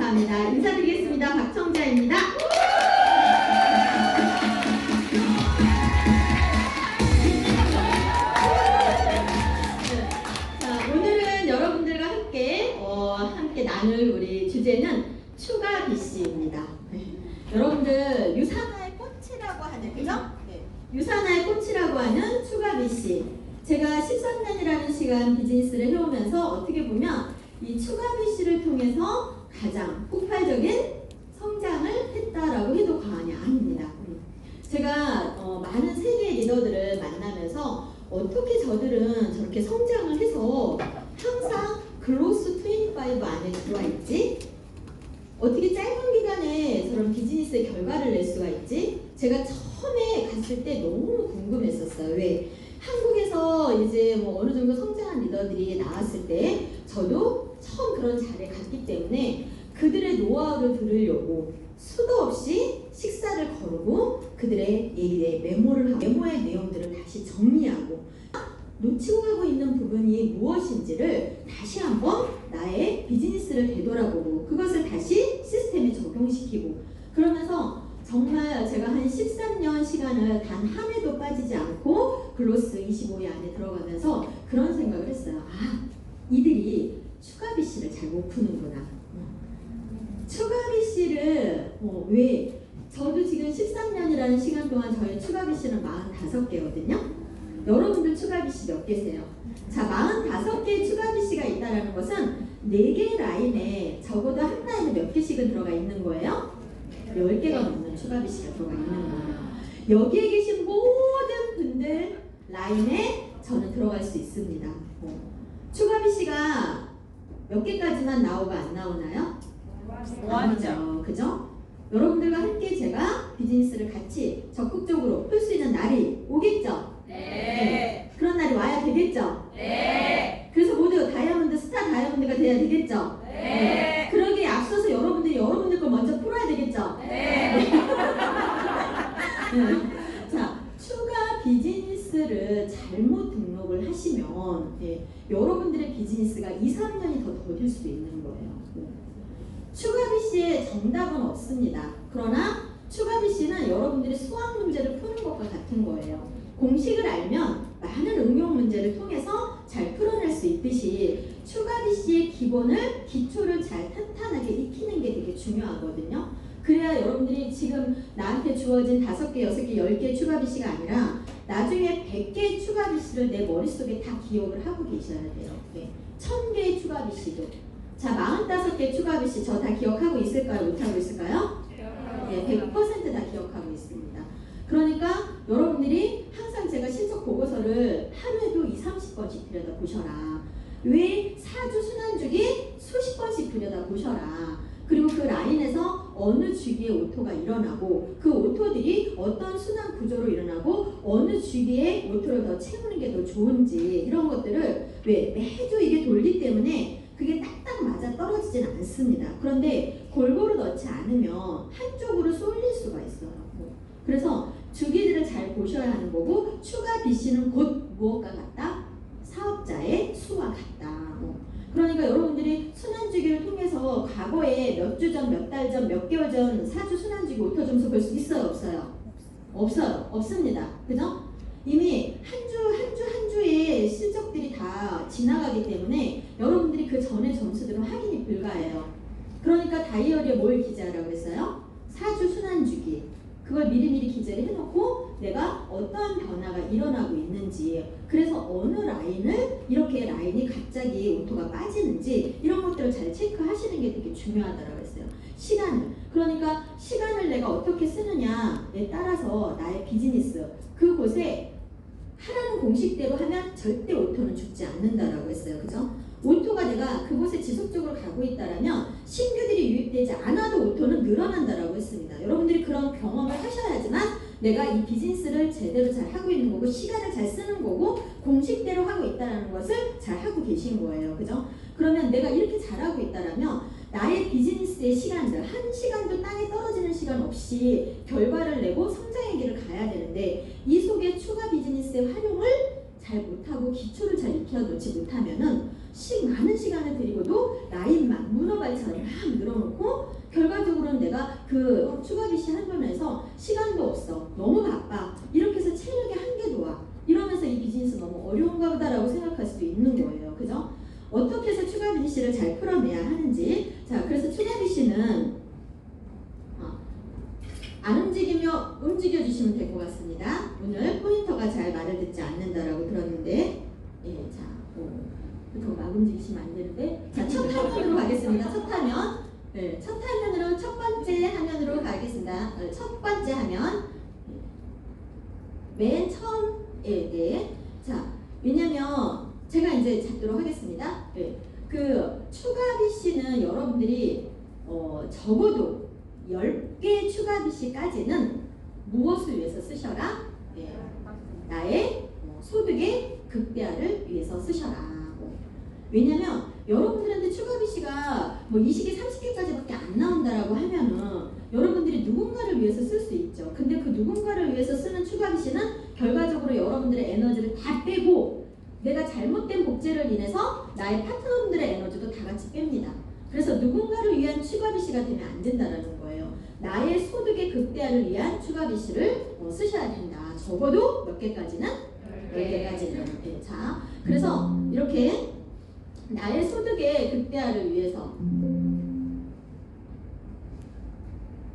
감사합니다. 인사드리겠습니다. 박청자입니다. 자, 오늘은 여러분들과 함께 나눌 우리 주제는 추가 BC입니다. 여러분들 유산화의 꽃이라고 하는, 그죠? 유산화의 꽃이라고 하는 추가 BC. 제가 13년이라는 시간 비즈니스를 해오면서 어떻게 보면 이 추가 BC를 통해서 가장 폭발적인 성장을 했다라고 해도 과언이 아닙니다. 제가 많은 세계 리더들을 만나면서 어떻게 저들은 저렇게 성장을 해서 항상 글로스 25 안에 들어와 있지? 어떻게 짧은 기간에 저런 비즈니스의 결과를 낼 수가 있지? 제가 처음에 갔을 때 너무 궁금했었어요. 왜? 한국에서 이제 뭐 어느 정도 성장한 리더들이 나왔을 때 저도 처음 그런 자리에 갔기 때문에 그들의 노하우를 들으려고 수도 없이 식사를 거르고 그들의 얘기에 메모를 하고 메모의 내용들을 다시 정리하고 놓치고 가고 있는 부분이 무엇인지를 다시 한번 나의 비즈니스를 되돌아보고 그것을 다시 시스템에 적용시키고 그러면서 정말 제가 한 13년 시간을 단 한 해도 빠지지 않고 글로스 25위 안에 들어가면서 그런 생각을 했어요. 아, 이들이 추가 BC를 잘 못 푸는구나. 추가 BC를 왜? 저도 지금 13년이라는 시간 동안 저희 추가 BC는 45개거든요. 여러분들 추가 BC 몇 개세요? 자, 45개의 추가 BC가 있다는 것은 4개의 라인에 적어도 한 라인에 몇 개씩은 들어가 있는 거예요? 10개가 넘는 추가 BC가 들어가 있는 거예요. 여기에 계신 모든 분들 라인에 저는 들어갈 수 있습니다. 추가 BC가 몇 개까지만 나오고 안 나오나요? 아니죠. 그죠? 여러분들과 함께 제가 비즈니스를 같이 적극적으로 풀 수 있는 날이 오겠죠? 네. 그런 날이 와야 되겠죠? 네. 그래서 모두 다이아몬드, 스타 다이아몬드가 돼야 되겠죠? 네. 그러기에 앞서서 여러분들 걸 먼저 풀어야 되겠죠? 네. 자, 추가 비즈니스를 잘못 등록을 하시면 여러분들의 비즈니스가 2, 3년이 더 더딜 수도 있는 거예요. 추가 BC의 정답은 없습니다. 그러나 추가 BC는 여러분들이 수학 문제를 푸는 것과 같은 거예요. 공식을 알면 많은 응용 문제를 통해서 잘 풀어낼 수 있듯이 추가 BC의 기초를 잘 탄탄하게 익히는 게 되게 중요하거든요. 그래야 여러분들이 지금 나한테 주어진 5개, 6개, 10개 추가 BC가 아니라 나중에 100개의 추가 BC를 내 머릿속에 다 기억을 하고 계셔야 돼요. 1000개의 추가 BC도. 자, 45개 추가 BC 저 다 기억하고 있을까요? 못하고 있을까요? 네, 100% 다 기억하고 있습니다. 그러니까 여러분들이 항상 제가 실적 보고서를 하루에도 2, 30번씩 들여다보셔라. 왜 사주 순환주기 수십 번씩 들여다보셔라. 그리고 그 라인에서 어느 주기에 오토가 일어나고 그 오토들이 어떤 순환 구조로 일어나고 어느 주기에 오토를 더 채우는 게 더 좋은지 이런 것들을 왜 매주 이게 돌기 때문에 그게 딱딱 맞아 떨어지진 않습니다. 그런데 골고루 넣지 않으면 한쪽으로 쏠릴 수가 있어요. 그래서 주기들을 잘 보셔야 하는 거고 추가 BC는 곧 무엇과 같다? 사업자의 수와 같다. 그러니까 여러분들이 순환주기를 통해서 과거에 몇 주 전, 몇 달 전, 몇 개월 전 사주 순환주기 오토 점수 볼 수 있어요? 없어요? 없어요. 없습니다. 그죠? 이미 한 주의 실적들이 다 지나가기 때문에 여러분들이 그 전의 점수들은 확인이 불가해요. 그러니까 다이어리에 뭘 기재하라고 했어요? 사주 순환주기. 그걸 미리미리 기재를 해놓고 내가 어떠한 변화가 일어나고 있는지 그래서 어느 라인을 이렇게 라인이 갑자기 오토가 빠지는지 이런 것들을 잘 체크하시는 게 되게 중요하다고 했어요. 시간을. 그러니까 시간을 내가 어떻게 쓰느냐에 따라서 나의 비즈니스 그곳에 하라는 공식대로 하면 절대 오토는 죽지 않는다라고 했어요. 그죠? 오토가 내가 그곳에 지속적으로 가고 있다라면 신규들이 유입되지 않아도 오토는 늘어난다라고 했습니다. 여러분들이 그런 경험을 하셔야지만 내가 이 비즈니스를 제대로 잘 하고 있는 거고 시간을 잘 쓰는 거고 공식대로 하고 있다는 것을 잘 하고 계신 거예요. 그죠? 그러면 내가 이렇게 잘하고 있다라면 나의 비즈니스의 시간들 한 시간도 땅에 떨어지는 시간 없이 결과를 내고 성장의 길을 가야 되는데 이 속에 추가 비즈니스의 활용을 잘 못하고 기초를 잘 익혀놓지 못하면은 많은 시간을 들이고도 라인만 문어발처럼 막 늘어놓고 결과적으로는 내가 그 추가 BC 한번을 해서 시간도 없어. 너무 바빠. 이렇게 해서 체력이 한계도 와. 이러면서 이 비즈니스 너무 어려운가 보다라고 생각할 수도 있는 거예요. 그죠? 어떻게 해서 추가 BC를 잘 풀어내야 하는지. 자, 그래서 추가 BC는 안 움직이며 움직여주시면 될 것 같습니다. 오늘 포인터가 잘 말을 듣지 않는다라고 들었는데, 예, 자, 더 막 움직이시면 안 되는데, 자, 첫 화면으로 가겠습니다. 첫 화면, 네, 첫 화면으로 첫 번째 화면으로 가겠습니다. 첫 번째 화면, 맨 처음, 네, 자, 왜냐면 제가 이제 잡도록 하겠습니다. 네, 그 추가 BC는 여러분들이 적어도 10개 추가 BC까지는 무엇을 위해서 쓰셔라? 네, 나의 소득의 극대화를 위해서 쓰셔라. 왜냐면 여러분들한테 추가 BC가 뭐 20개, 30개까지밖에 안 나온다라고 하면은 여러분들이 누군가를 위해서 쓸 수 있죠. 근데 그 누군가를 위해서 쓰는 추가 BC는 결과적으로 여러분들의 에너지를 다 빼고 내가 잘못된 복제를 인해서 나의 파트너분들의 에너지도 다 같이 뺍니다. 그래서 누군가를 위한 추가 BC가 되면 안 된다는 거예요. 나의 소득의 극대화를 위한 추가 BC를 쓰셔야 된다. 적어도 몇 개까지는? 10개까지는. 네, 자, 그래서 이렇게 나의 소득의 극대화를 위해서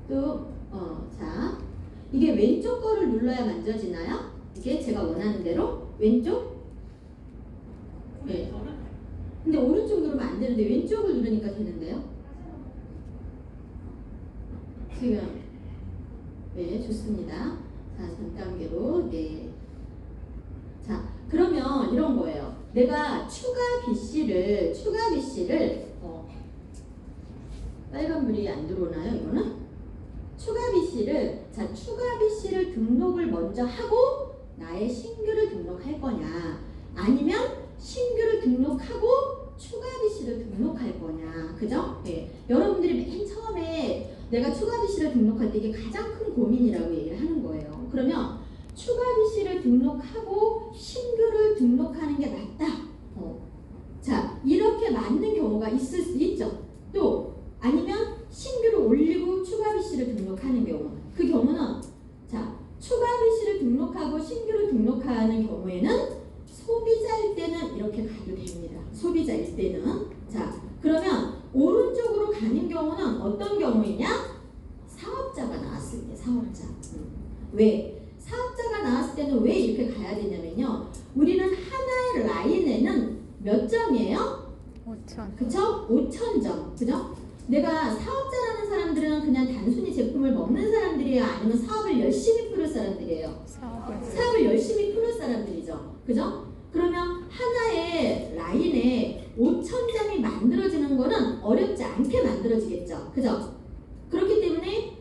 또 자, 이게 왼쪽 거를 눌러야 만져지나요? 이게 제가 원하는 대로 왼쪽? 네. 근데 오른쪽 누르면 안 되는데 왼쪽을 누르니까 되는데요? 지금 네, 좋습니다. 자, 전 단계로 네. 자, 그러면 이런 거예요. 내가 추가 BC를 빨간불이 안 들어오나요? 이거는? 추가 BC를 등록을 먼저 하고 나의 신규를 등록할 거냐, 아니면 신규를 등록하고 추가 BC를 등록할 거냐, 그죠? 네. 여러분들이 맨 처음에 내가 추가 BC를 등록할 때 이게 가장 큰 고민이라고 얘기를 하는 거예요. 그러면 추가 BC를 등록하고 신규를 등록하는 게 낫다. 자, 이렇게 맞는 경우가 있을 수 있죠. 또 아니면 신규를 올리고 추가 BC를 등록하는 경우. 그 경우는 자, 추가 BC를 등록하고 신규를 등록하는 경우에는 소비자일 때는 이렇게 가도 됩니다. 소비자일 때는. 자, 그러면 오른쪽으로 가는 경우는 어떤 경우이냐? 사업자가 나왔을 때, 사업자. 왜? 사업자가 나왔을 때는 왜 이렇게 가야 되냐면요. 우리는 하나의 라인에는 몇 점이에요? 5,000. 그쵸? 5,000점. 그죠? 내가 사업자라는 사람들은 그냥 단순히 제품을 먹는 사람들이에요? 아니면 사업을 열심히 풀을 사람들이에요? 사업을 열심히 풀을 사람들이죠. 그죠? 그러면 하나의 라인에 5,000점이 만들어지는 거는 어렵지 않게 만들어지겠죠. 그죠? 그렇기 때문에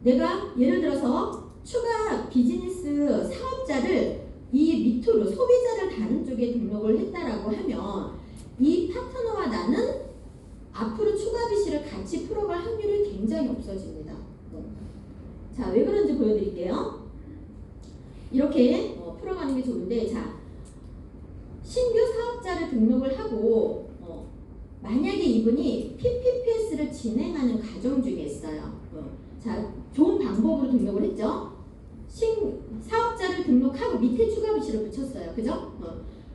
내가 예를 들어서 추가 비즈니스 사업자를 이 밑으로 소비자를 다른 쪽에 등록을 했다라고 하면 이 파트너와 나는 앞으로 추가 BC를 같이 풀어갈 확률이 굉장히 없어집니다. 자, 왜 그런지 보여드릴게요. 이렇게 풀어가는 게 좋은데, 자, 신규 사업자를 등록을 하고 만약에 이분이 PPPS를 진행하는 과정 중에 있어요. 자, 좋은 방법으로 등록을 했죠. 사업자를 등록하고 밑에 추가 BC를 붙였어요. 그죠?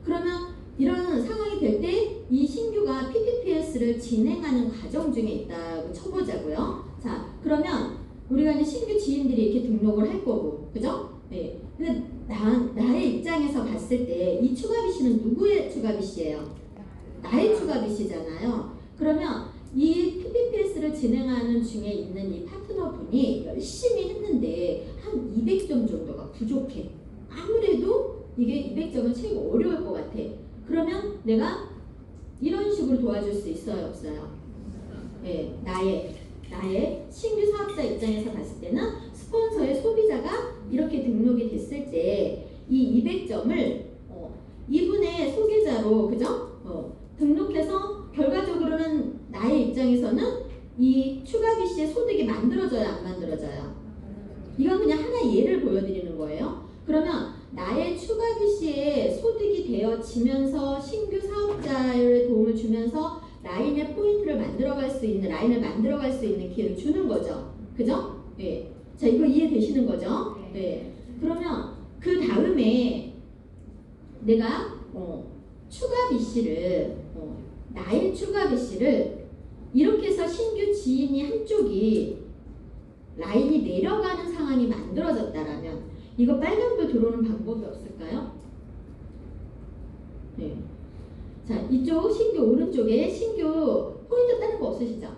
그러면 이런 상황이 될 때 이 신규가 PPPS를 진행하는 과정 중에 있다고 쳐보자고요. 자, 그러면 우리가 이제 신규 지인들이 이렇게 등록을 할 거고, 그죠? 네. 근데 나의 입장에서 봤을 때 이 추가 BC는 누구의 추가 BC예요? 나의 추가 BC잖아요. 그러면 이 PPPS를 진행하는 중에 있는 이 파트너분이 열심히 했는데 한 200점 정도가 부족해. 아무래도 이게 200점은 채우기 어려울 것 같아. 그러면 내가 이런 식으로 도와줄 수 있어요, 없어요? 네, 나의 신규 사업자 입장에서 봤을 때는 스폰서의 소비자가 이렇게 등록이 됐을 때 이 200점을 이분의 소개자로, 그죠? 등록해서 결과적으로는 나의 입장에서는 이 추가 BC의 소득이 만들어져야 안 만들어져요? 이건 그냥 하나의 예를 보여드리는 거예요. 그러면 나의 추가 BC에 소득이 되어지면서 신규 사업자의 도움을 주면서 라인의 포인트를 만들어갈 수 있는, 라인을 만들어갈 수 있는 기회를 주는 거죠. 그죠? 네. 자, 이거 이해되시는 거죠? 네. 그러면 그 다음에 내가 추가 BC를 나의 추가 BC를 이렇게 해서 신규 지인이 한쪽이 라인이 내려가는 상황이 만들어졌다라면 이거 빨간불 들어오는 방법이 없을까요? 네. 자, 이쪽 신규 오른쪽에 신규 포인트 따는 거 없으시죠?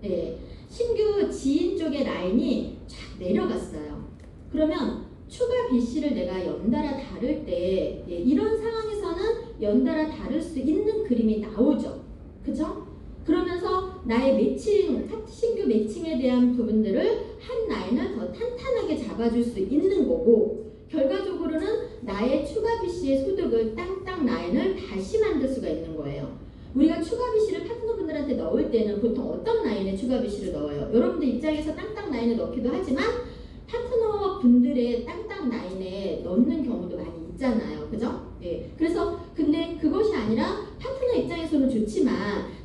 네. 신규 지인 쪽의 라인이 쫙 내려갔어요. 그러면 추가 BC를 내가 연달아 다룰 때 이런 상황에서는 연달아 다룰 수 있는 그림이 나오죠. 그죠? 그러면서 나의 매칭, 신규 매칭에 대한 부분들을 한 라인을 더 탄탄하게 잡아줄 수 있는 거고 결과적으로는 나의 추가 BC의 소득을 땅땅 라인을 다시 만들 수가 있는 거예요. 우리가 추가 BC를 파트너분들한테 넣을 때는 보통 어떤 라인에 추가 BC를 넣어요? 여러분들 입장에서 땅땅 라인을 넣기도 하지만 파트너분들의 땅땅 라인에 넣는 경우도 많이 있잖아요. 그죠? 예. 그래서 근데 그것이 아니라 파트너 입장에서는 좋지만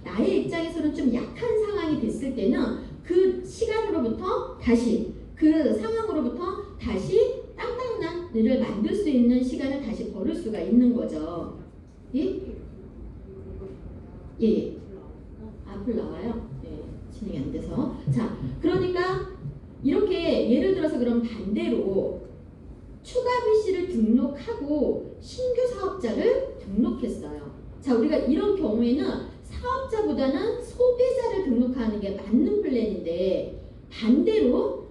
나의 입장에서는 좀 약한 상황이 됐을 때는 그 시간으로부터 다시 그 상황으로부터 다시 땅땅란을 만들 수 있는 시간을 다시 벌을 수가 있는 거죠. 예? 예. 앞을 나와요. 예. 진행이 안 돼서. 자, 그러니까 이렇게 예를 들어서 그럼 반대로 추가 BC를 등록하고 신규 사업자를 등록했어요. 자, 우리가 이런 경우에는 사업자보다는 소비자를 등록하는 게 맞는 플랜인데 반대로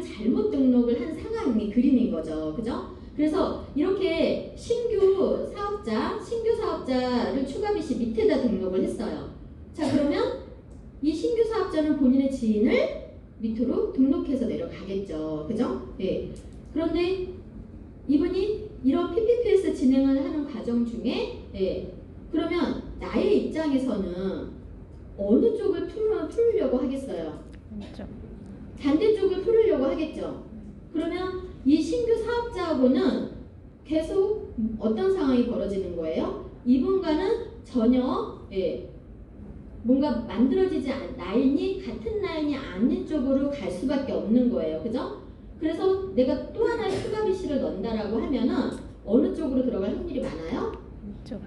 잘못 등록을 한 상황이 그림인 거죠. 그죠? 그래서 이렇게 신규 사업자를 추가 BC 밑에다 등록을 했어요. 자, 그러면 이 신규 사업자는 본인의 지인을 밑으로 등록해서 내려가겠죠. 그죠? 네. 그런데 이분이 이런 PPPS 진행을 하는 과정 중에 그러면 나의 입장에서는 어느 쪽을 풀으려고 하겠어요? 반대쪽을 풀으려고 하겠죠. 그러면 이 신규 사업자하고는 계속 어떤 상황이 벌어지는 거예요? 이분과는 전혀 뭔가 만들어지지 않은 라인이 같은 라인이 아닌 쪽으로 갈 수밖에 없는 거예요. 그죠? 그래서 내가 또 하나의 추가 BC를 넣는다라고 하면은 어느 쪽으로 들어갈 확률이 많아요?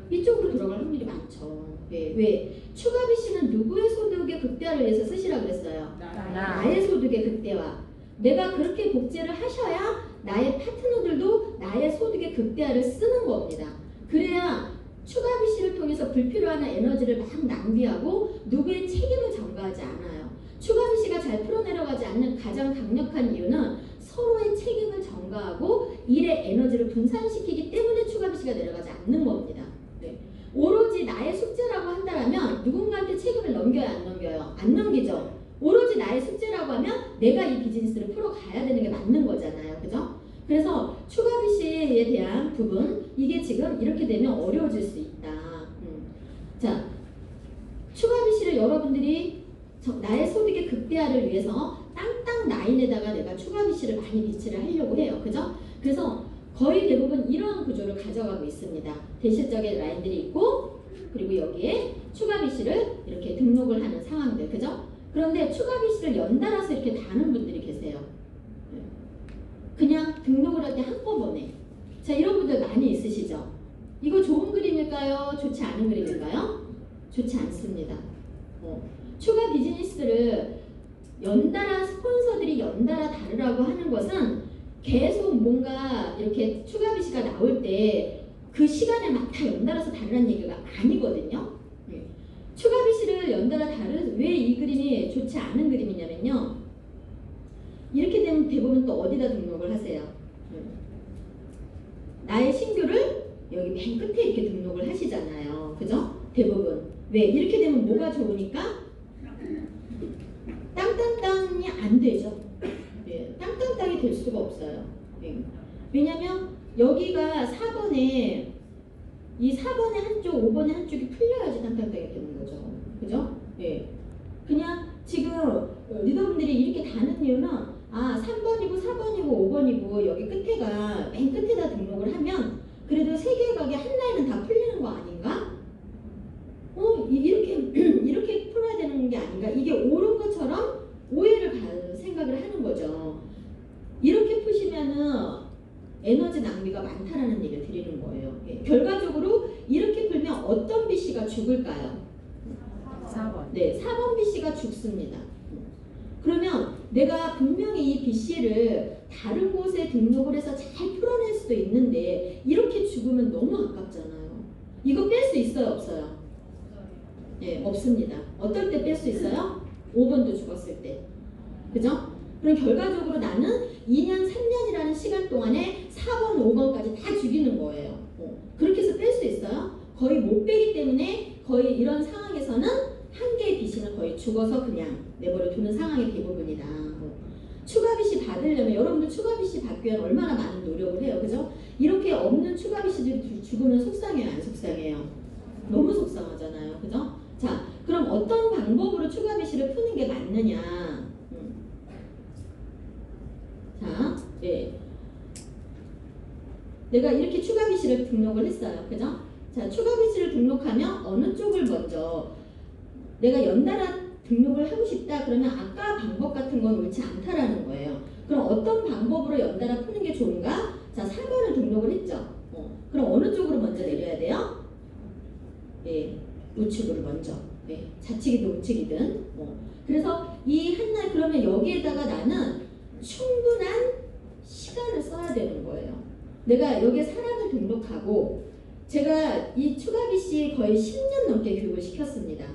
이쪽으로 들어갈 확률이 많죠. 왜? 추가 BC는 누구의 소득의 극대화를 위해서 쓰시라고 그랬어요? 나의 소득의 극대화. 내가 그렇게 복제를 하셔야 나의 파트너들도 나의 소득의 극대화를 쓰는 겁니다. 그래야 추가 BC를 통해서 불필요한 에너지를 막 낭비하고 누구의 책임을 전가하지 않아요. 추가 BC가 잘 풀어내려가지 않는 가장 강력한 이유는 서로의 책임을 전가하고 일의 에너지를 분산시키기 때문에 추가 BC가 내려가지 않는 겁니다. 네. 오로지 나의 숙제라고 한다면 누군가한테 책임을 넘겨야 안 넘겨요? 안 넘기죠. 오로지 나의 숙제라고 하면 내가 이 비즈니스를 풀어가야 되는 게 맞는 거잖아요. 그죠? 그래서 추가 BC에 대한 부분 이게 지금 이렇게 되면 어려워질 수 있다. 자, 추가 BC를 여러분들이 나의 소득의 극대화를 위해서 땅땅 라인에다가 내가 추가 BC를 많이 비치를 하려고 해요. 그죠? 그래서 거의 대부분 이러한 구조를 가져가고 있습니다. 대실적인 라인들이 있고 그리고 여기에 추가 BC를 이렇게 등록을 하는 상황들. 그죠? 그런데 추가 BC를 연달아서 이렇게 다는 분들이 계세요. 그냥 등록을 할 때 한꺼번에. 자, 이런 분들 많이 있으시죠? 이거 좋은 그림일까요? 좋지 않은 그림일까요? 좋지 않습니다. 추가 비즈니스를 연달아 스폰서들이 연달아 다루라고 하는 것은 계속 뭔가 이렇게 추가 BC가 나올 때 그 시간에 막 다 연달아서 다루라는 얘기가 아니거든요. 추가 BC를 연달아 왜 이 그림이 좋지 않은 그림이냐면요. 이렇게 되면 대부분 또 어디다 등록을 하세요? 나의 신규를 여기 맨 끝에 이렇게 등록을 하시잖아요. 그죠? 대부분. 왜? 이렇게 되면 뭐가 좋으니까? 땅땅땅이 안 되죠. 예, 땅땅땅이 될 수가 없어요. 예. 왜냐면 여기가 4번에 이 4번의 한쪽, 5번의 한쪽이 풀려야지 땅땅땅이 되는 거죠. 그죠? 예. 그냥 지금 리더분들이 이렇게 다는 이유는 아 3번이고 4번이고 5번이고 여기 끝에가 맨 끝에다 등록을 하면 그래도 세 개의 가게 한 라인은 다 풀리는 거 아닌가? 이렇게 풀어야 되는 게 아닌가? 이게 옳은 것처럼 오해를 생각을 하는 거죠. 이렇게 푸시면은 에너지 낭비가 많다라는 얘기를 드리는 거예요. 예. 결과적으로 이렇게 풀면 어떤 BC가 죽을까요? 4번. 네, 4번 BC가 죽습니다. 그러면 내가 분명히 이 BC를 다른 곳에 등록을 해서 잘 풀어낼 수도 있는데 이렇게 죽으면 너무 아깝잖아요. 이거 뺄 수 있어요? 없어요? 네, 없습니다. 어떨 때 뺄 수 있어요? 5번도 죽었을 때. 그죠? 그럼 결과적으로 나는 2년, 3년이라는 시간 동안에 4번, 5번까지 다 죽이는 거예요. 그렇게 해서 뺄 수 있어요? 거의 못 빼기 때문에 거의 이런 상황에서는 한 개의 BC는 거의 죽어서 그냥 내버려 두는 상황이 대부분이다. 추가 BC 받으려면 여러분들 추가 BC 받기 위한 얼마나 많은 노력을 해요. 그죠? 이렇게 없는 추가 BC들이 죽으면 속상해요? 안 속상해요? 너무 속상하잖아요. 그죠? 자, 그럼 어떤 방법으로 추가 BC를 푸는 게 맞느냐? 자, 네. 내가 이렇게 추가 BC를 등록을 했어요. 그죠? 자, 추가 BC를 등록하면 어느 쪽을 먼저 내가 연달아 등록을 하고 싶다 그러면 아까 방법 같은 건 옳지 않다라는 거예요. 그럼 어떤 방법으로 연달아 푸는 게 좋은가? 자, 4번을 등록을 했죠. 그럼 어느 쪽으로 먼저 내려야 돼요? 예, 우측으로 먼저. 예, 좌측이든 우측이든. 그래서 이 한날 그러면 여기에다가 나는 충분한 시간을 써야 되는 거예요. 내가 여기에 사람을 등록하고 제가 이 추가 BC 거의 10년 넘게 교육을 시켰습니다.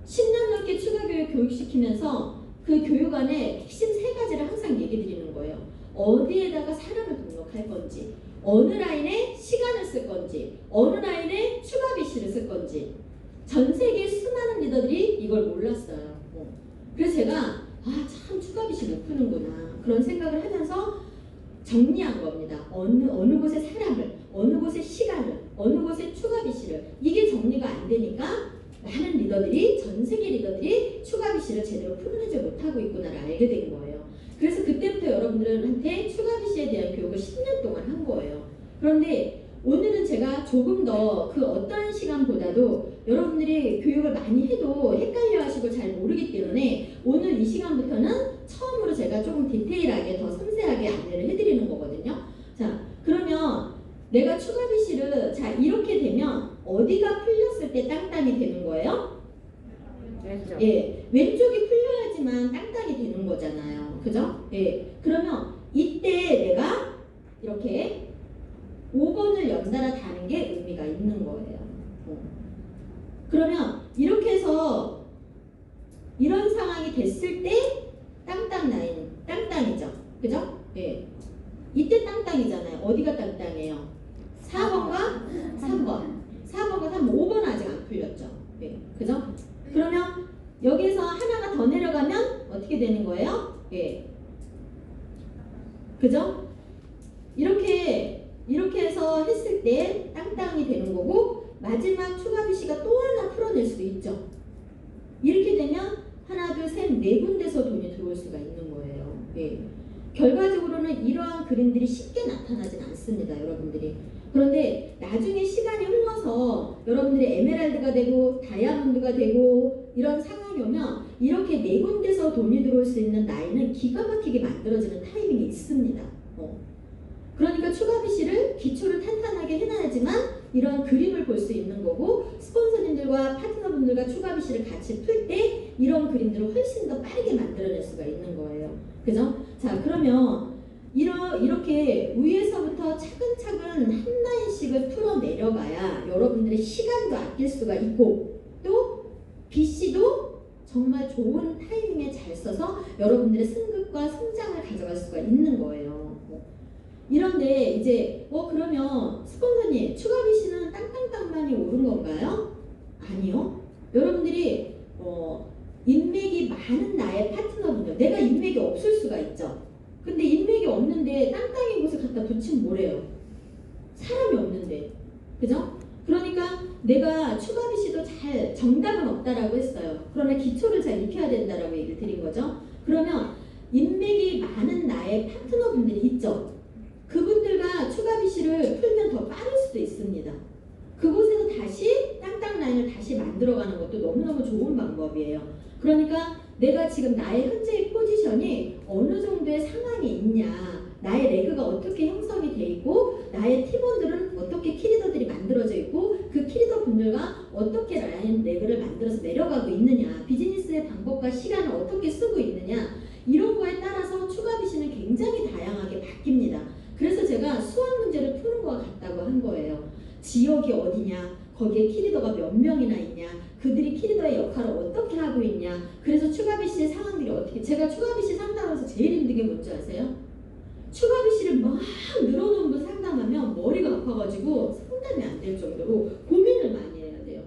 10년 넘게 추가 교육시키면서 그 교육 안에 핵심 3가지를 항상 얘기 드리는 거예요. 어디에다가 사람을 등록할 건지, 어느 라인에 시간을 쓸 건지, 어느 라인에 추가 BC를 쓸 건지. 전 세계 수많은 리더들이 이걸 몰랐어요. 그래서 제가 참 추가 BC 못 푸는구나 그런 생각을 하면서 정리한 겁니다. 어느 곳에 사람을, 어느 곳에 시간을, 어느 곳에 추가 BC를. 이게 정리가 안 되니까 많은 리더들이, 전 세계 리더들이 추가 BC를 제대로 풀어내지 못하고 있구나를 알게 된 거예요. 그래서 그때부터 여러분들한테 추가 BC에 대한 교육을 10년 동안 한 거예요. 그런데 오늘은 제가 조금 더 그 어떤 시간보다도 여러분들이 교육을 많이 해도 헷갈려 하시고 잘 모르기 때문에 오늘 이 시간부터는 처음으로 제가 조금 디테일하게 더 섬세하게 안내를 해드리는 거거든요. 자, 그러면 내가 추가 BC를 자 이렇게 되면 어디가 풀렸을 때 땅땅이 되는 거예요? 왼쪽. 예, 왼쪽이 풀려야지만 땅땅이 되는 거잖아요. 그죠? 예, 그러면 이때 내가 이렇게 5번을 연달아 다는 게 의미가 있는 거예요. 그러면 이렇게 해서 이런 상황이 됐을 때 땅땅 라인, 땅땅이죠. 그죠? 예. 이때 땅땅이잖아요. 어디가 땅땅이에요? 4번과 3번. 4번과 3번, 5번은 아직 안 풀렸죠. 예. 그죠? 그러면 여기서 하나가 더 내려가면 어떻게 되는 거예요? 예. 그죠? 이렇게 해서 했을 때 땅땅이 되는 거고 마지막 추가 BC가 또 하나 풀어낼 수도 있죠. 이렇게 되면 하나, 둘, 셋, 네 군데서 돈이 들어올 수가 있는 거예요. 예. 결과적으로는 이러한 그림들이 쉽게 나타나진 않습니다. 여러분들이. 그런데 나중에 시간이 흘러서 여러분들이 에메랄드가 되고 다이아몬드가 되고 이런 상황이 오면 이렇게 네 군데서 돈이 들어올 수 있는 라인은 기가 막히게 만들어지는 타이밍이 있습니다. 그러니까 추가 BC를 기초를 탄탄하게 해놔야지만 이런 그림을 볼 수 있는 거고 스폰서님들과 파트너분들과 추가 BC를 같이 풀 때 이런 그림들을 훨씬 더 빠르게 만들어낼 수가 있는 거예요. 그죠? 자, 그러면 이렇게 위에서부터 차근차근 한 라인씩을 풀어 내려가야 여러분들의 시간도 아낄 수가 있고 또 BC도 정말 좋은 타이밍에 잘 써서 여러분들의 승급과 성장을 가져갈 수가 있는 거예요. 이런데 이제 그러면 스폰서님 추가 BC는 땅땅땅만이 옳은 건가요? 아니요. 여러분들이 인맥이 많은 나의 파트너분들, 내가 인맥이 없을 수가 있죠. 근데 인맥이 없는데 땅땅인 곳에 갖다 붙이면 뭐래요? 사람이 없는데. 그죠? 그러니까 내가 추가 BC도 정답은 없다라고 했어요. 그러나 기초를 잘 익혀야 된다라고 얘기를 드린 거죠. 그러면 인맥이 많은 나의 파트너분들이 있죠. 그분들과 추가 BC를 풀면 더 빠를 수도 있습니다. 그곳에서 다시 땅땅 라인을 다시 만들어가는 것도 너무너무 좋은 방법이에요. 그러니까 내가 지금 나의 현재의 포지션이 어느 정도의 상황이 있냐, 나의 레그가 어떻게 형성이 돼 있고, 나의 팀원들은 어떻게 키리더들이 만들어져 있고, 그 키리더 분들과 어떻게 라인 레그를 만들어서 내려가고 있느냐, 비즈니스의 방법과 시간을 어떻게 쓰고 있느냐, 이런 거에 따라서 추가 BC는 굉장히 다양하게 바뀝니다. 그래서 제가 수학 문제를 푸는 것 같다고 한 거예요. 지역이 어디냐, 거기에 키리더가 몇 명이나 있냐, 그들이 키리더의 역할을 어떻게 하고 있냐, 그래서 추가 BC의 상황들이 어떻게, 제가 추가 BC 상담하면서 제일 힘든 게 뭔지 아세요? 추가 BC를 막 늘어놓은 분 상담하면 머리가 아파가지고 상담이 안 될 정도로 고민을 많이 해야 돼요.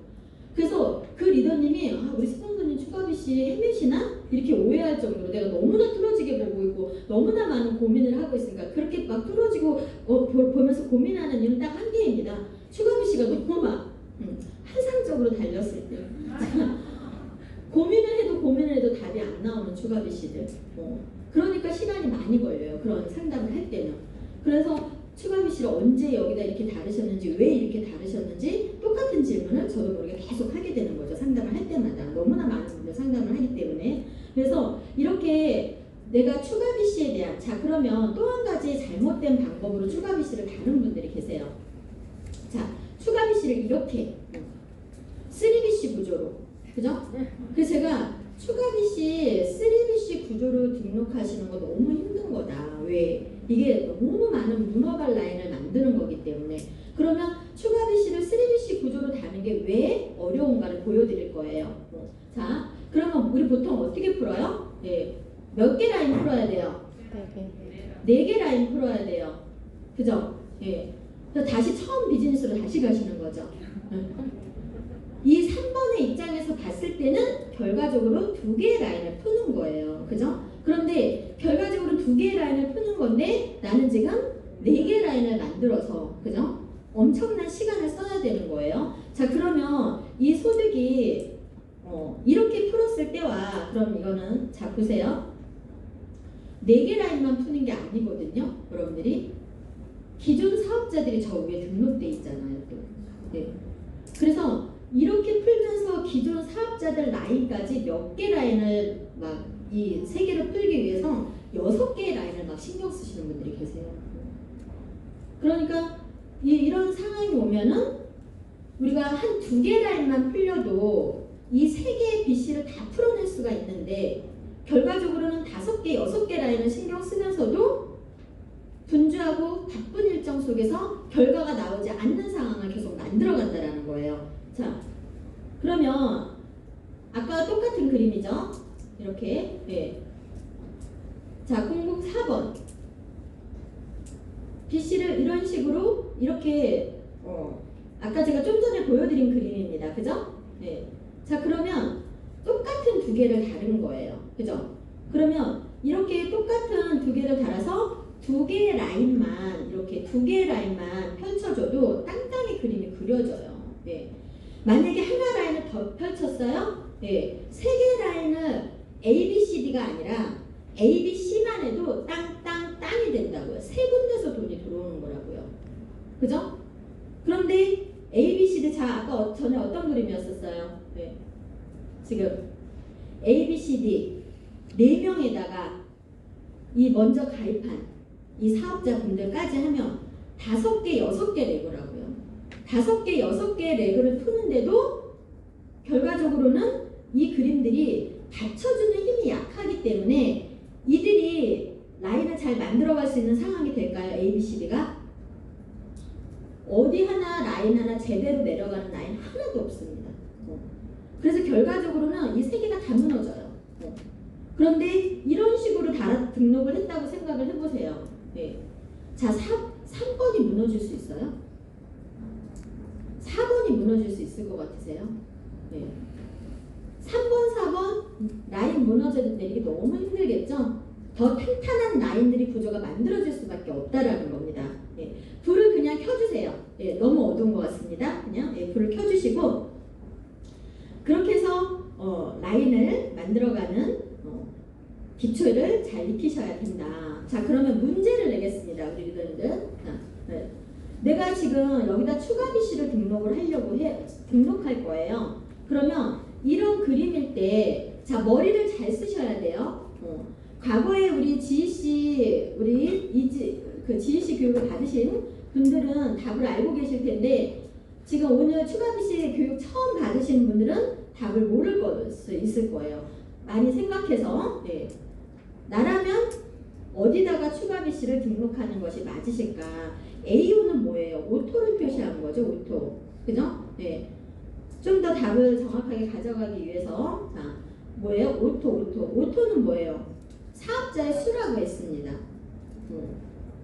그래서 그 리더님이 우리 스폰서님 추가 BC 헤매시나? 이렇게 오해할 정도로 내가 너무나 뚫어지게 보고 있고 너무나 많은 고민을 하고 있으니까 그렇게 막 뚫어지고 보면서 고민하는 이유는 딱 한 개입니다. 추가 BC가 너무 막 환상적으로 달렸을 때 고민을 해도 답이 안 나오는 추가 BC들. 그러니까 시간이 많이 걸려요. 그런 상담을 할 때는. 그래서 추가 BC를 언제 여기다 이렇게 다루셨는지, 왜 이렇게 다루셨는지 똑같은 질문을 저도 모르게 계속 하게 되는 거죠. 상담을 할 때마다. 너무나 많은 분들 상담을 하기 때문에. 그래서 이렇게 내가 추가 BC에 대한, 자 그러면 또 한 가지 잘못된 방법으로 추가 BC를 다룬 분들이 계세요. 자, 추가 BC를 이렇게 3BC 구조로, 그죠? 그래서 제가 추가 BC 3BC 구조로 등록하시는 거 너무 힘든 거다. 왜? 이게 너무 많은 문어발 라인을 만드는 거기 때문에. 그러면 추가 BC를 3BC 구조로 다는 게 왜 어려운가를 보여드릴 거예요. 자, 그러면 우리 보통 어떻게 풀어요? 네. 몇 개 라인 풀어야 돼요? 4개 라인 풀어야 돼요. 그죠? 예. 그래서 다시 처음 비즈니스로 다시 가시는 거죠. 이 3번의 입장에서 봤을 때는 결과적으로 2개의 라인을 푸는 거예요. 그죠? 그런데 결과적으로 2개의 라인을 푸는 건데 나는 지금 4개의 라인을 만들어서, 그죠? 엄청난 시간을 써야 되는 거예요. 자, 그러면 이 소득이 이렇게 풀었을 때와, 그럼 이거는 자 보세요. 4개 라인만 푸는 게 아니거든요. 여러분들이 기존 사업자들이 저 위에 등록돼 있잖아요. 또. 네. 그래서 이렇게 풀면서 기존 사업자들 라인까지 몇 개 라인을 막 이 3개를 풀기 위해서 6개의 라인을 막 신경 쓰시는 분들이 계세요. 그러니까 이런 상황이 오면은 우리가 한 2개 라인만 풀려도 이 3개의 BC를 다 풀어낼 수가 있는데 결과적으로는 5개, 6개 라인을 신경 쓰면서도 분주하고 바쁜 일정 속에서 결과가 나오지 않는 상황을 계속 만들어간다는 거예요. 자, 그러면 아까 똑같은 그림이죠? 이렇게. 네. 자, 공국 4번. BC를 이런 식으로 이렇게 아까 제가 좀 전에 보여드린 그림입니다. 그죠? 네. 자, 그러면 똑같은 2개를 다른 거예요. 그죠? 그러면 이렇게 똑같은 2개를 달아서 2개의 라인만, 이렇게 2개의 라인만 펼쳐줘도 땅땅이 그림이 그려져요. 네. 만약에 하나 라인을 더 펼쳤어요? 네. 3개의 라인을 A, B, C, D가 아니라 A, B, C만 해도 땅이 된다고요. 3군데서 돈이 들어오는 거라고요. 그죠? 그런데 A, B, C, D, 자, 아까 전에 어떤 그림이었었어요? 네. 지금 A, B, C, D 4명에다가 이 먼저 가입한 이 사업자분들까지 하면 5개, 6개 레고라고요. 5개, 6개 레고를 푸는데도 결과적으로는 이 그림들이 받쳐주는 힘이 약하기 때문에 이들이 라인을 잘 만들어갈 수 있는 상황이 될까요? A, B, C, D가? 어디 하나 라인 하나 제대로 내려가는 라인 하나도 없습니다. 그래서 결과적으로는 이 3개가 다 무너져요. 그런데 이런 식으로 등록을 했다고 생각을 해보세요. 네. 자, 3번이 무너질 수 있어요? 4번이 무너질 수 있을 것 같으세요? 네. 3번, 4번 라인 무너져 내리기 너무 힘들겠죠? 더 탄탄한 라인들이 구조가 만들어질 수밖에 없다라는 겁니다. 네. 불을 그냥 켜주세요. 네. 너무 어두운 것 같습니다. 그냥 불을 켜주시고 그렇게 해서 라인을 만들어가는 기초를 잘 익히셔야 된다. 자, 그러면 문제를 내겠습니다. 우리 리더님들. 자, 네. 내가 지금 여기다 추가 BC를 등록할 거예요. 그러면 이런 그림일 때, 자, 머리를 잘 쓰셔야 돼요. 과거에 우리 지희씨, 지희씨 교육을 받으신 분들은 답을 알고 계실 텐데, 지금 오늘 추가 BC 교육 처음 받으신 분들은 답을 모를 수 있을 거예요. 많이 생각해서, 네. 나라면 어디다가 추가 BC를 등록하는 것이 맞으실까? AO는 뭐예요? 오토를 표시한 거죠, 오토. 그죠? 네. 좀 더 답을 정확하게 가져가기 위해서, 자, 뭐예요? 오토는 뭐예요? 사업자의 수라고 했습니다.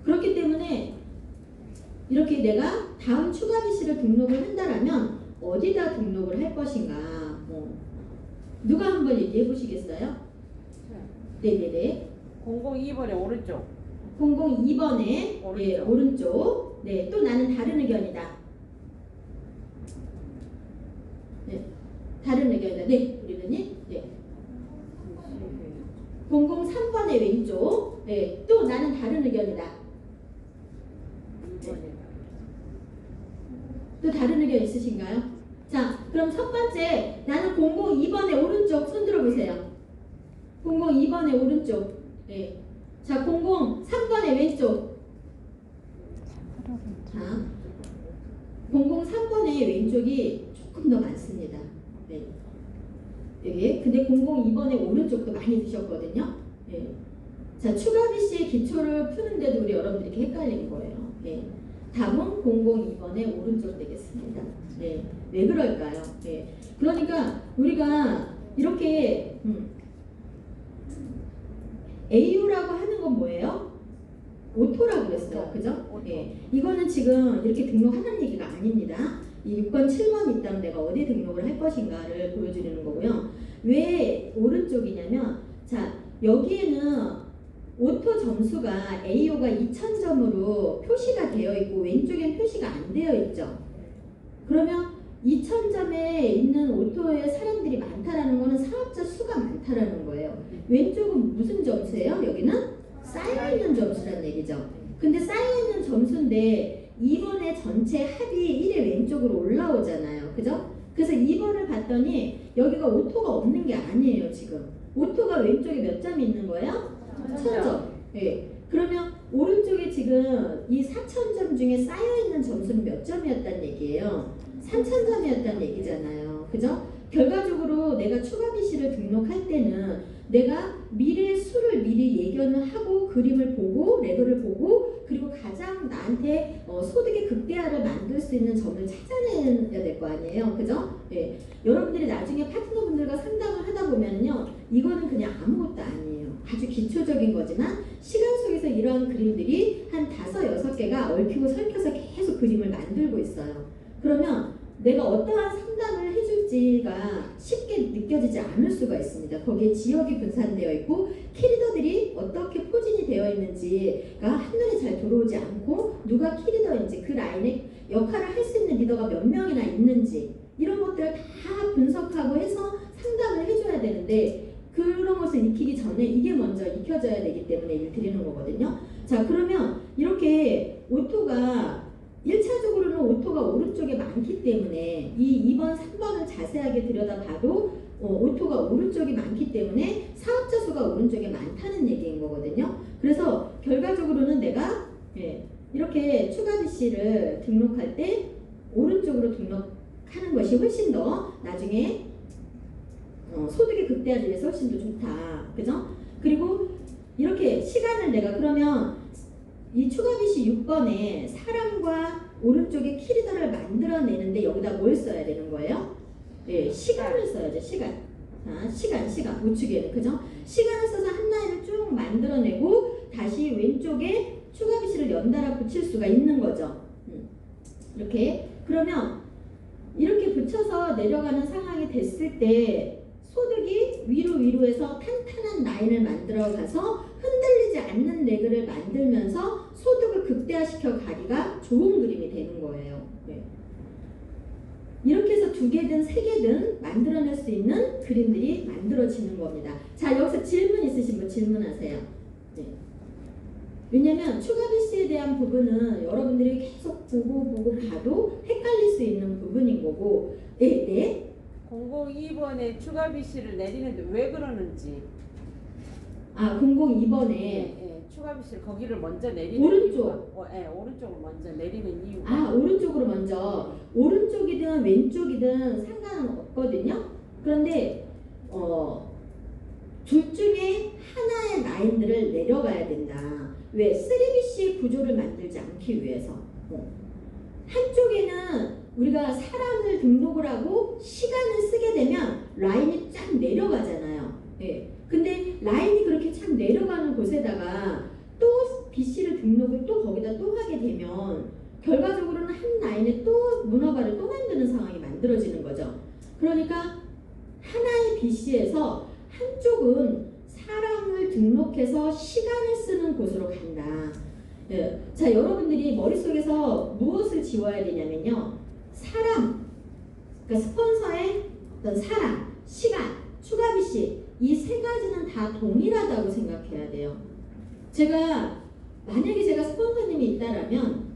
그렇기 때문에 이렇게 내가 다음 추가 BC를 등록을 한다라면 어디다 등록을 할 것인가? 누가 한번 얘기해 보시겠어요? 네네네. 002번에 오른쪽. 002번에 오른쪽. 네, 오른쪽. 네, 또 나는 다른 의견이다. 네, 다른 의견이다. 네, 우리 의원님. 네. 003번의 왼쪽. 네, 또 나는 다른 의견이다. 2번에. 또 다른 의견 있으신가요? 자, 그럼 첫 번째 나는 002번의 오른쪽 손 들어보세요. 002번의 오른쪽. 네. 자, 003번의 왼쪽. 자, 003번의 왼쪽이 조금 더 많습니다. 네. 여기 근데 002번의 오른쪽도 많이 드셨거든요. 네. 자, 추가 BC의 기초를 푸는데도 우리 여러분들이 이렇게 헷갈리는 거예요. 네. 답은 002번의 오른쪽 되겠습니다. 네. 왜 그럴까요? 네. 그러니까 우리가 이렇게 AU라고 하는 건 뭐예요? 오토라고 그랬어요. 그죠? 네. 이거는 지금 이렇게 등록하는 얘기가 아닙니다. 이 6번, 7번 있다면 내가 어디 등록을 할 것인가를 보여주는 거고요. 왜 오른쪽이냐면, 자, 여기에는 오토 점수가 AO가 2000점으로 표시가 되어 있고 왼쪽엔 표시가 안 되어 있죠. 그러면 2000점에 있는 오토에 사람들이 많다라는 거는 사업자 수가 많다라는 거예요. 왼쪽은 무슨 점수예요? 여기는 쌓여있는 점수라는 얘기죠. 근데 쌓여있는 점수인데 2번의 전체 합이 1의 왼쪽으로 올라오잖아요. 그죠? 그래서 2번을 봤더니 여기가 오토가 없는 게 아니에요. 지금 오토가 왼쪽에 몇 점이 있는 거예요? 1000점. 예. 그러면 오른쪽에 지금 이 4000점 중에 쌓여있는 점수는 몇 점이었단 얘기예요? 3000점이었단 얘기잖아요. 그죠? 결과적으로 내가 추가 BC를 등록할 때는 내가 미래 수를 미리 예견을 하고 그림을 보고 레더를 보고 그리고 가장 나한테 소득의 극대화를 만들 수 있는 점을 찾아내야 될 거 아니에요. 그죠? 예. 여러분들이 나중에 파트너분들과 상담을 하다 보면요. 이거는 그냥 아무것도 아니에요. 아주 기초적인 거지만 시간 속에서 이러한 그림들이 한 5, 6개가 얽히고 설켜서 계속 그림을 만들고 있어요. 그러면 내가 어떠한 상담을 해줄지가 쉽게 느껴지지 않을 수가 있습니다. 거기에 지역이 분산되어 있고 키리더들이 어떻게 포진이 되어 있는지가 한눈에 잘 들어오지 않고 누가 키리더인지 그 라인에 역할을 할 수 있는 리더가 몇 명이나 있는지 이런 것들을 다 분석하고 해서 상담을 해줘야 되는데 그런 것을 익히기 전에 이게 먼저 익혀져야 되기 때문에 이를 드리는 거거든요. 자, 그러면 이렇게 오토가 1차적으로는 오토가 오른쪽에 많기 때문에 이 2번, 3번을 자세하게 들여다봐도 오토가 오른쪽이 많기 때문에 사업자 수가 오른쪽에 많다는 얘기인 거거든요. 그래서 결과적으로는 내가 이렇게 추가 BC를 등록할 때 오른쪽으로 등록하는 것이 훨씬 더 나중에 소득의 극대화를 위해서 훨씬 더 좋다. 그죠? 그리고 이렇게 시간을 내가 그러면 이 추가 BC 6번에 사람과 오른쪽에 키리더를 만들어내는데 여기다 뭘 써야 되는 거예요? 예, 시간을 써야죠. 시간. 자, 시간. 우측에는. 그죠? 시간을 써서 한 라인을 쭉 만들어내고 다시 왼쪽에 추가 BC를 연달아 붙일 수가 있는 거죠. 이렇게. 그러면 이렇게 붙여서 내려가는 상황이 됐을 때 소득이 위로해서 탄탄한 라인을 만들어 가서 흔들리지 않는 레그를 만들면서 소득을 극대화시켜 가기가 좋은 그림이 되는 거예요. 네. 이렇게 해서 2개든 3개든 만들어낼 수 있는 그림들이 만들어지는 겁니다. 자, 여기서 질문 있으신 분 질문하세요. 네. 왜냐면 추가 BC에 대한 부분은 여러분들이 계속 보고 봐도 헷갈릴 수 있는 부분인 거고, 네. 002번에 추가 BC를 내리는데 왜 그러는지. 002번에 예, 추가 BC를 거기를 먼저 내리는 오른쪽. 이유가, 오른쪽을 먼저 내리는 이유가. 오른쪽으로 먼저. 오른쪽이든 왼쪽이든 상관은 없거든요. 그런데 둘 중에 하나의 라인들을 내려가야 된다. 왜? 3BC 구조를 만들지 않기 위해서. 한쪽에는 우리가 사람을 등록을 하고 시간을 쓰게 되면 라인이 쫙 내려가잖아요. 예. 근데 라인이 그렇게 쫙 내려가는 곳에다가 또 BC를 등록을 또 거기다 또 하게 되면 결과적으로는 한 라인에 또 문어발을 또 만드는 상황이 만들어지는 거죠. 그러니까 하나의 BC에서 한쪽은 사람을 등록해서 시간을 쓰는 곳으로 간다. 예. 자, 여러분들이 머릿속에서 무엇을 지워야 되냐면요. 사람, 그러니까 스폰서의 어떤 사람, 시간, 추가 BC 이 3가지는 다 동일하다고 생각해야 돼요. 만약에 제가 스폰서님이 있다라면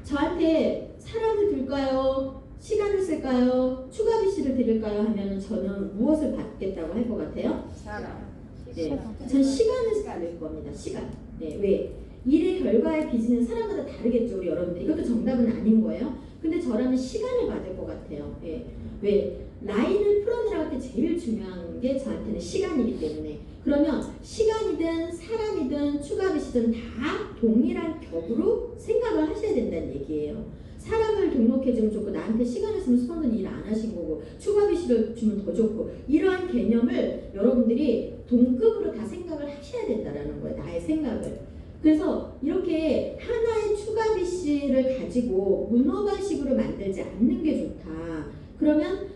저한테 사람을 줄까요? 시간을 쓸까요? 추가 BC를 드릴까요? 하면 저는 무엇을 받겠다고 할 것 같아요? 사람. 네, 전 시간을 쓸 겁니다. 시간. 네, 왜? 일의 결과의 비즈는 사람마다 다르겠죠, 우리 여러분들. 이것도 정답은 아닌 거예요. 근데 저라면 시간을 받을 것 같아요. 예. 왜? 라인을 풀어내라고 할 때 제일 중요한 게 저한테는 시간이기 때문에. 그러면 시간이든 사람이든 추가 BC든 다 동일한 격으로 생각을 하셔야 된다는 얘기예요. 사람을 등록해주면 좋고 나한테 시간을 쓰면 스폰서는 일 안 하신 거고 추가 BC를 주면 더 좋고 이러한 개념을 여러분들이 동급으로 다 생각을 하셔야 된다는 거예요. 나의 생각을. 그래서 이렇게 하나의 추가 BC를 가지고 문어발식으로 만들지 않는 게 좋다. 그러면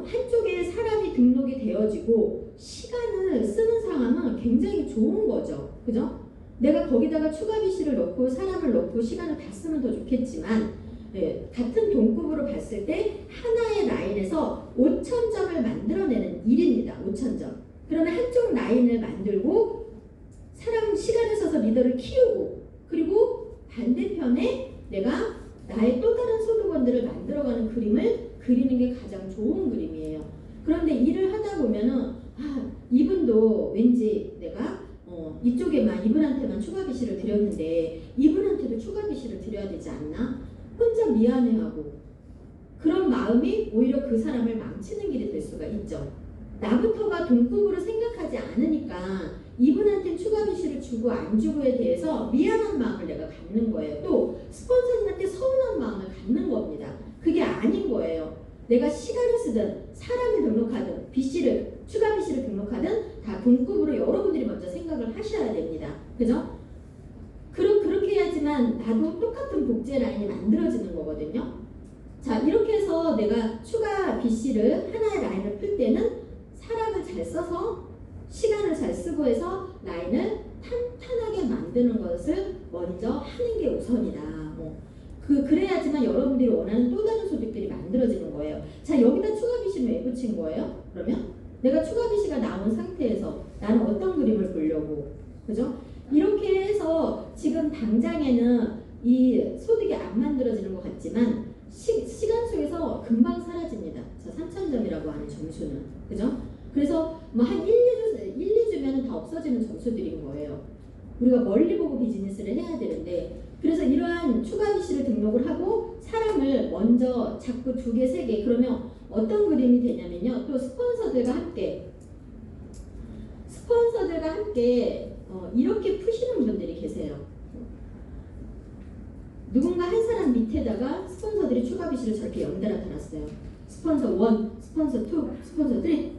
한쪽에 사람이 등록이 되어지고 시간을 쓰는 상황은 굉장히 좋은 거죠. 그죠? 내가 거기다가 추가 BC를 넣고 사람을 넣고 시간을 다 쓰면 더 좋겠지만 같은 동급으로 봤을 때 하나의 라인에서 5,000점을 만들어내는 일입니다. 5,000점. 그러면 한쪽 라인을 만들고 사람 시간을 써서 리더를 키우고 그리고 반대편에 내가 나의 또 다른 소득원들을 만들어가는 그림을 그리는 게 가장 좋은 그림이에요. 그런데 일을 하다 보면은 이분도 왠지 내가 이쪽에만 이분한테만 추가 BC를 드렸는데 이분한테도 추가 BC를 드려야 되지 않나? 혼자 미안해하고 그런 마음이 오히려 그 사람을 망치는 길이 될 수가 있죠. 나부터가 동급으로 생각하지 않으니까 이분한테 추가 BC를 주고 안 주고에 대해서 미안한 마음을 내가 갖는 거예요. 또 스폰서님한테 서운한 마음을 갖는 겁니다. 그게 아닌 거예요. 내가 시간을 쓰든 사람을 등록하든 BC를 추가 BC를 등록하든 다 동급으로 여러분들이 먼저 생각을 하셔야 됩니다. 그죠? 그렇게 해야지만 나도 똑같은 복제 라인이 만들어지는 거거든요. 자, 이렇게 해서 내가 추가 BC를 하나의 라인을 풀 때는 사람을 잘 써서 시간을 잘 쓰고 해서 라인을 탄탄하게 만드는 것을 먼저 하는 게 우선이다. 그래야지만 여러분들이 원하는 또 다른 소득들이 만들어지는 거예요. 자, 여기다 추가 BC는 왜 붙인 거예요? 그러면 내가 추가 BC가 나온 상태에서 나는 어떤 그림을 보려고, 그죠? 이렇게 해서 지금 당장에는 이 소득이 안 만들어지는 것 같지만 시간 속에서 금방 사라집니다. 저 3,000점이라고 하는 점수는, 그죠? 그래서 뭐 한 1, 2주면 다 없어지는 점수들인 거예요. 우리가 멀리 보고 비즈니스를 해야 되는데, 그래서 이러한 추가 BC를 등록을 하고 사람을 먼저 잡고 2개, 3개, 그러면 어떤 그림이 되냐면요. 또 스폰서들과 함께 이렇게 푸시는 분들이 계세요. 누군가 한 사람 밑에다가 스폰서들이 추가 BC를 저렇게 연달아 달았어요. 스폰서 1, 스폰서 2, 스폰서 3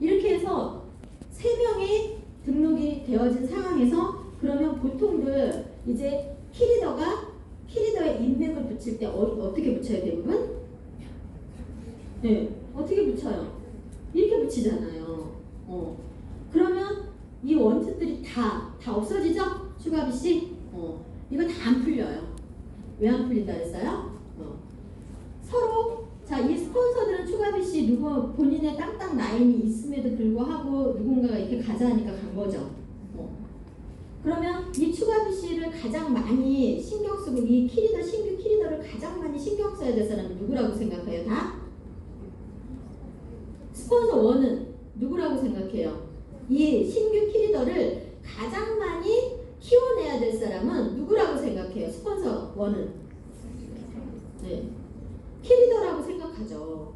이렇게 해서 3명이 등록이 되어진 상황에서 그러면 보통들 이제 키리더의 인맥을 붙일 때 어떻게 붙여요, 대부분? 네, 어떻게 붙여요? 이렇게 붙이잖아요. 그러면 이 원칙들이 다 없어지죠? 추가 BC? 이거 다 안 풀려요. 왜 안 풀린다 했어요? 서로 자, 이 스폰서들은 추가 BC 누구 본인의 땅땅 라인이 있음에도 불구하고 누군가가 이렇게 가자 하니까 간 거죠. 그러면 이 추가 BC를 가장 많이 신경 쓰고 이 키리더 신규 키리더를 가장 많이 신경 써야 될 사람은 누구라고 생각해요? 다? 스폰서 1은 누구라고 생각해요? 이 신규 키리더를 가장 많이 키워내야 될 사람은 누구라고 생각해요? 스폰서 1은? 네. 키리더라고 생각하죠.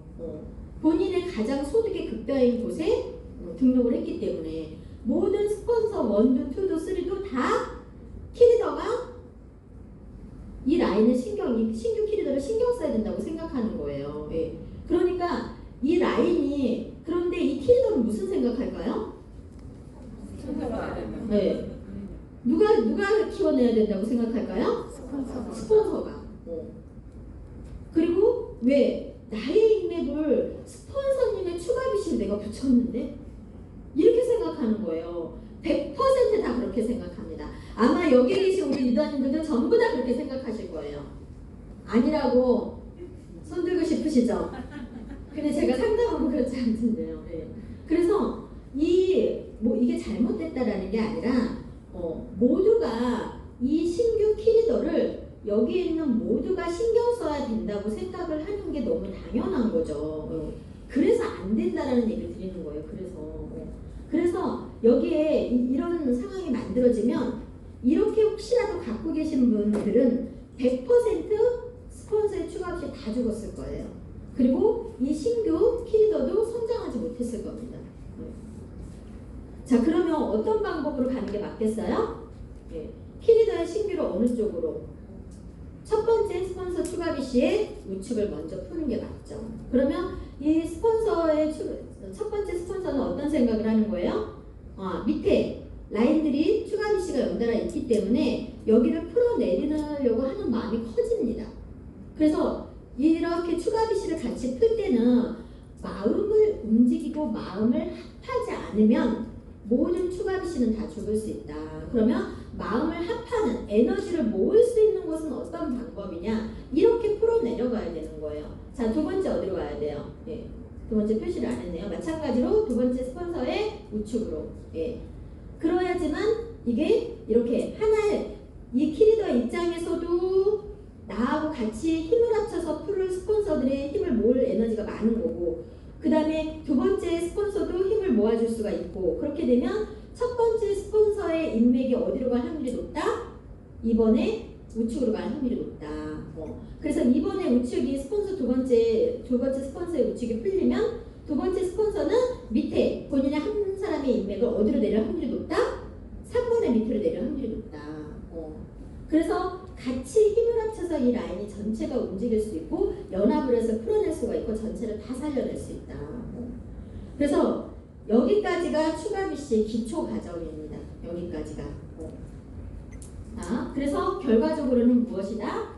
본인의 가장 소득이 극다인 곳에 등록을 했기 때문에 모든 스폰서 1도 2도 3도 다 키리더가 이 라인을 신규 키리더를 신경 써야 된다고 생각하는 거예요. 예. 그러니까 이 라인이 그런데 이 키리더는 무슨 생각할까요? 네. 누가 키워내야 된다고 생각할까요? 스폰서가. 그리고 왜 나의 인맥을 스폰서님의 추가 비시를 내가 붙였는데 이렇게 생각하는 거예요. 100%다 그렇게 생각합니다. 아마 여기 계신 우리 유다님들도 전부 다 그렇게 생각하실 거예요. 아니라고 손 들고 싶으시죠? 근데 제가 상담하면 그렇지 않던데요. 네. 그래서 이게 잘못됐다라는 게 아니라 모두가 이 신규 키리더를 여기에 있는 모두가 신경 써야 된다고 생각을 하는 게 너무 당연한 거죠. 그래서 안 된다라는 얘기를 드리는 거예요. 그래서 여기에 이런 상황이 만들어지면 이렇게 혹시라도 갖고 계신 분들은 100% 스폰서의 추가 없이 다 죽었을 거예요. 그리고 이 신규 키리더도 성장하지 못했을 겁니다. 자, 그러면 어떤 방법으로 가는 게 맞겠어요? 키리더의 신규를 어느 쪽으로? 첫 번째 스폰서 추가 비시의 우측을 먼저 푸는 게 맞죠. 그러면 이 스폰서의 첫 번째 스폰서는 어떤 생각을 하는 거예요? 밑에 라인들이 추가 비시가 연달아 있기 때문에 여기를 풀어내리려고 하는 마음이 커집니다. 그래서 이렇게 추가 비시를 같이 풀 때는 마음을 움직이고 마음을 합하지 않으면 모든 추가 비시는 다 죽을 수 있다. 그러면 마음을 합하는 에너지를 모을 수 있는 것은 어떤 방법이냐? 이렇게 풀어 내려가야 되는 거예요. 자, 두 번째 어디로 가야 돼요? 예. 두 번째 표시를 안 했네요. 마찬가지로 두 번째 스폰서의 우측으로. 예. 그래야지만 이게 이렇게 하나의 이 키리더 입장에서도 나하고 같이 힘을 합쳐서 풀을 스폰서들의 힘을 모을 에너지가 많은 거고, 그 다음에 두 번째 스폰서도 힘을 모아줄 수가 있고, 그렇게 되면 첫 번째 스폰서의 인맥이 어디로 갈 확률이 높다? 이번에 우측으로 갈 확률이 높다. 그래서 이번에 우측이 스폰서 두 번째 스폰서의 우측이 풀리면 두 번째 스폰서는 밑에 본인의 한 사람의 인맥을 어디로 내릴 확률이 높다? 3번의 밑으로 내릴 확률이 높다. 그래서 같이 힘을 합쳐서 이 라인이 전체가 움직일 수 있고 연합을 해서 풀어낼 수가 있고 전체를 다 살려낼 수 있다. 그래서 여기까지가 추가 비시의 기초 과정입니다. 여기까지가. 그래서 결과적으로는 무엇이다?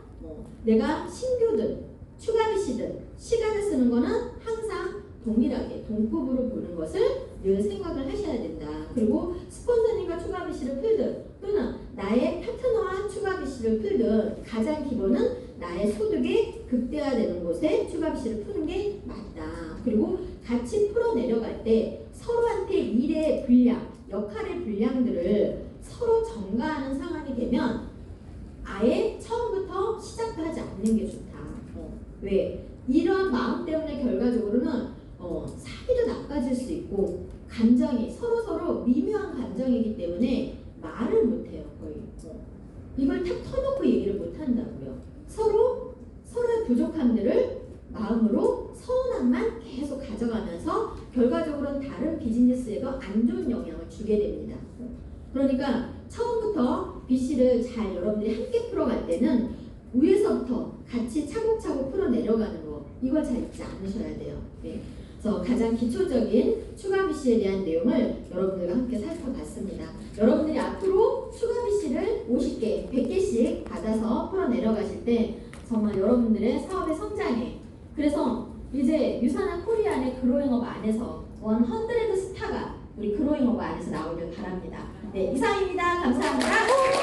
내가 신규든 추가 비시든 시간을 쓰는 거는 항상 동일하게 동급으로 보는 것을 늘 생각을 하셔야 된다. 그리고 스폰서님과 추가 비시를 풀든 또는 나의 파트너와 추가 비시를 풀든 가장 기본은 나의 소득이 극대화되는 곳에 추가 비시를 푸는 게 맞다. 그리고 같이 풀어 내려갈 때 서로한테 일의 분량, 역할의 분량들을 서로 전가하는 상황이 되면 아예 처음부터 시작도 하지 않는 게 좋다. 왜? 이런 마음 때문에 결과적으로는 사이도 나빠질 수 있고 감정이 서로 미묘한 감정이기 때문에 말을 못해요. 거의. 이걸 탁 터놓고 얘기를 못한다고요. 서로의 부족함들을 마음으로 서운함만 계속 가져가면서 결과적으로는 다른 비즈니스에도 안 좋은 영향을 주게 됩니다. 그러니까 처음부터 BC를 잘 여러분들이 함께 풀어갈 때는 위에서부터 같이 차곡차곡 풀어 내려가는 거 이걸 잘 잊지 않으셔야 돼요. 네. 그래서 가장 기초적인 추가 BC에 대한 내용을 여러분들과 함께 살펴봤습니다. 여러분들이 앞으로 추가 BC를 50개, 100개씩 받아서 풀어 내려가실 때 정말 여러분들의 사업의 성장에 그래서 이제 유산한 코리안의 그로잉업 안에서 100 스타가 우리 그로잉업 안에서 나오길 바랍니다. 네, 이상입니다. 감사합니다.